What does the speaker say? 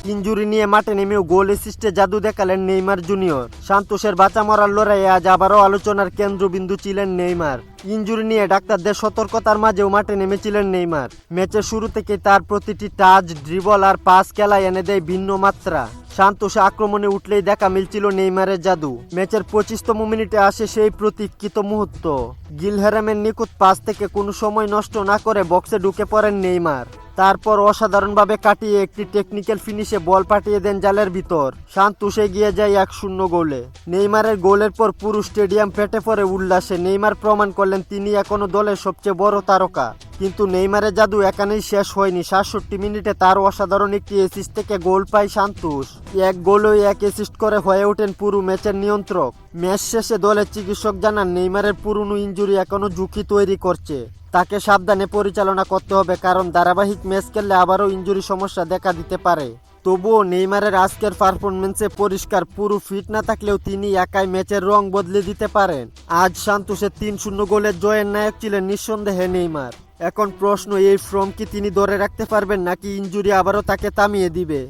Injury নিয়ে মাঠে নেমেও গোল অ্যাসিস্টে জাদু দেখালেন নেইমার জুনিয়র। সান্তোসের বাঁচা মরার লড়াইয়ে আজ আবারও আলোচনার কেন্দ্রবিন্দু ছিলেন নেইমার। ইনজুরি নিয়ে ডাক্তারদের সতর্কতার মাঝেও মাঠে নেমেছিলেন নেইমার। ম্যাচের শুরু থেকে তার প্রতিটি টাচ, ড্রিবল আর পাস খেলায় এনে দেয় ভিন্ন মাত্রা। সান্তোসে আক্রমণে উঠলেই দেখা মিলছিল নেইমারের জাদু। ম্যাচের 25তম মিনিটে আসে সেই প্রতীক্ষিত মুহূর্ত। গিলহেরামের নিখুঁত পাস থেকে কোনো সময় নষ্ট না করে বক্সে ঢুকে পড়েন নেইমার। তারপর অসাধারণভাবে কাটিয়ে একটি টেকনিক্যাল ফিনিশে বল পাঠিয়ে দেন জালের ভিতর। সান্তোস এগিয়ে যায় 1-0 গোলে। নেইমারের গোলের পর পুরো স্টেডিয়াম ফেটে পড়ে উল্লাসে। নেইমার প্রমাণ করলেন তিনি এখনো দলের সবচেয়ে বড় তারকা। কিন্তু নেইমারের জাদু এখানেই শেষ হয়নি। 67 মিনিটে তার অসাধারণ একটি অ্যাসিস্ট থেকে গোল পায় সান্তোস। এক গোল ও এক অ্যাসিস্ট করে হয়ে ওঠেন পুরো ম্যাচের নিয়ন্ত্রক। ম্যাচ শেষে দলের চিকিৎসক জানান নেইমারের পুরনো ইনজুরি এখনো ঝুঁকি তৈরি করছে। তাকে সাবধানে পরিচালনা করতে হবে, কারণ ধারাবাহিক ম্যাচ খেললে আবারও ইনজুরি সমস্যা দেখা দিতে পারে। তবুও নেইমারের আজকের পারফরমেন্সে পরিষ্কার পুরো ফিট না থাকলেও তিনি একাই ম্যাচের রং বদলে দিতে পারেন। আজ সান্তোসের 3-0 গোলের জয়ের নায়ক ছিলেন নিঃসন্দেহে নেইমার। এখন প্রশ্ন, এই ফর্ম কি তিনি ধরে রাখতে পারবেন নাকি ইনজুরি আবারও তাকে থামিয়ে দিবে?